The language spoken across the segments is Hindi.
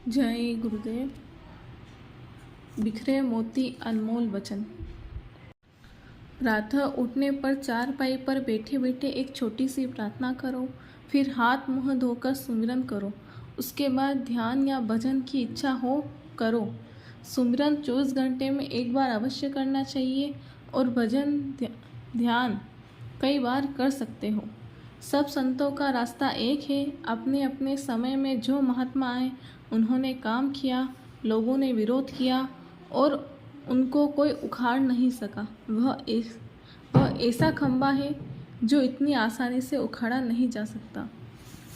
जय गुरुदेव। बिखरे मोती अनमोल वचन। प्रातः उठने पर चारपाई पर बैठे बैठे एक छोटी सी प्रार्थना करो, फिर हाथ मुंह धोकर सुमिरन करो। उसके बाद ध्यान या भजन की इच्छा हो करो। सुमिरन 24 घंटे में एक बार अवश्य करना चाहिए और भजन ध्यान कई बार कर सकते हो। सब संतों का रास्ता एक है। अपने अपने समय में जो महात्मा आए उन्होंने काम किया, लोगों ने विरोध किया और उनको कोई उखाड़ नहीं सका। वह ऐसा खंभा है जो इतनी आसानी से उखाड़ा नहीं जा सकता।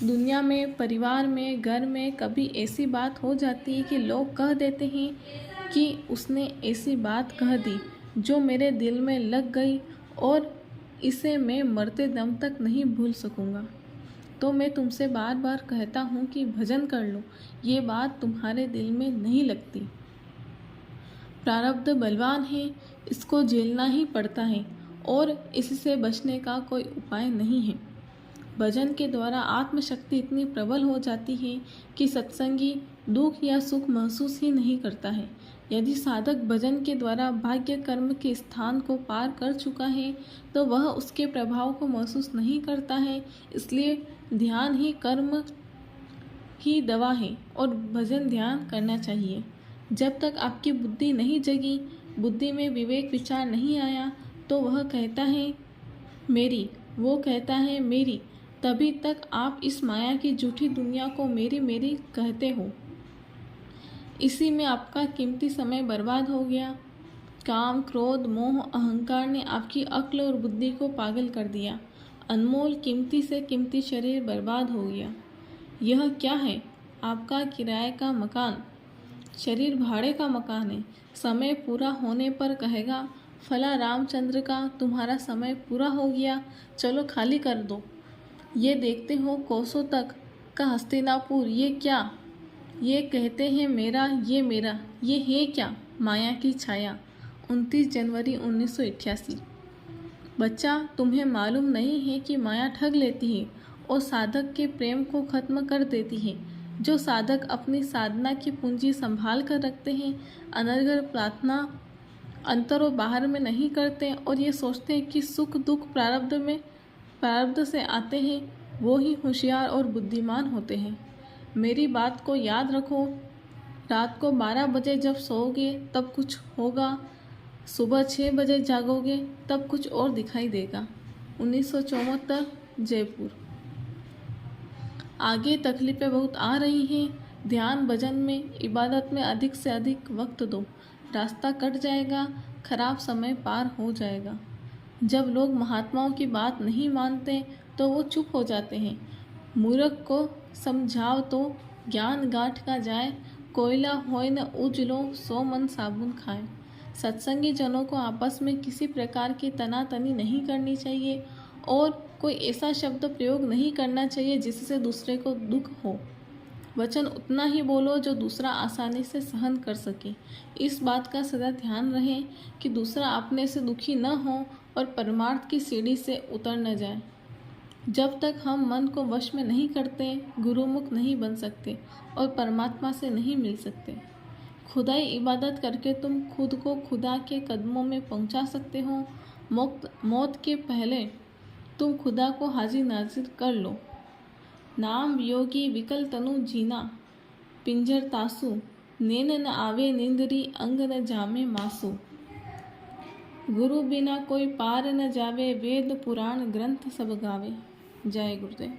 दुनिया में, परिवार में, घर में कभी ऐसी बात हो जाती है कि लोग कह देते हैं कि उसने ऐसी बात कह दी जो मेरे दिल में लग गई और इसे मैं मरते दम तक नहीं भूल सकूंगा। तो मैं तुमसे बार बार कहता हूँ कि भजन कर लो, ये बात तुम्हारे दिल में नहीं लगती। प्रारब्ध बलवान है, इसको झेलना ही पड़ता है और इससे बचने का कोई उपाय नहीं है। भजन के द्वारा आत्मशक्ति इतनी प्रबल हो जाती है कि सत्संगी दुख या सुख महसूस ही नहीं करता है। यदि साधक भजन के द्वारा भाग्य कर्म के स्थान को पार कर चुका है तो वह उसके प्रभाव को महसूस नहीं करता है। इसलिए ध्यान ही कर्म ही दवा है और भजन ध्यान करना चाहिए। जब तक आपकी बुद्धि नहीं जगी, बुद्धि में विवेक विचार नहीं आया, तो वह कहता है मेरी, वो कहता है मेरी, तभी तक आप इस माया की झूठी दुनिया को मेरी मेरी कहते हो। इसी में आपका कीमती समय बर्बाद हो गया। काम, क्रोध, मोह, अहंकार ने आपकी अक्ल और बुद्धि को पागल कर दिया। अनमोल कीमती से कीमती शरीर बर्बाद हो गया। यह क्या है? आपका किराए का मकान। शरीर भाड़े का मकान है। समय पूरा होने पर कहेगा, फला रामचंद्र का तुम्हारा समय पूरा हो गया, चलो खाली कर दो। ये देखते हो कोसों तक का हस्तिनापुर, ये क्या? ये कहते हैं मेरा, ये है क्या? माया की छाया। 29 जनवरी 1988। बच्चा, तुम्हें मालूम नहीं है कि माया ठग लेती है और साधक के प्रेम को खत्म कर देती है। जो साधक अपनी साधना की पूंजी संभाल कर रखते हैं, अनर्गल प्रार्थना अंतर और बाहर में नहीं करते और ये सोचते हैं कि सुख दुख प्रारब्ध से आते हैं, वो ही होशियार और बुद्धिमान होते हैं। मेरी बात को याद रखो। रात को 12 बजे जब सोओगे तब कुछ होगा, सुबह 6 बजे जागोगे तब कुछ और दिखाई देगा। 1974, जयपुर। आगे तकलीफें बहुत आ रही हैं। ध्यान भजन में, इबादत में अधिक से अधिक वक्त दो। रास्ता कट जाएगा, खराब समय पार हो जाएगा। जब लोग महात्माओं की बात नहीं मानते तो वो चुप हो जाते हैं। मूर्ख को समझाओ तो ज्ञान गांठ का जाए। कोयला होय न उजलो, सो मन साबुन खाए। सत्संगी जनों को आपस में किसी प्रकार की तनातनी नहीं करनी चाहिए और कोई ऐसा शब्द प्रयोग नहीं करना चाहिए जिससे दूसरे को दुख हो। वचन उतना ही बोलो जो दूसरा आसानी से सहन कर सके। इस बात का सदा ध्यान रहे कि दूसरा अपने से दुखी न हो और परमार्थ की सीढ़ी से उतर न जाए। जब तक हम मन को वश में नहीं करते, गुरुमुख नहीं बन सकते और परमात्मा से नहीं मिल सकते। खुदाई इबादत करके तुम खुद को खुदा के कदमों में पहुंचा सकते हो। मौत के पहले तुम खुदा को हाजिर नाजिर कर लो। नाम योगी विकल तनु जीना, पिंजर तासु, नैन न आवे निंदरी, अंग न जामे मासु। गुरु बिना कोई पार न जावे, वेद पुराण ग्रंथ सब गावे। जय गुरुदेव।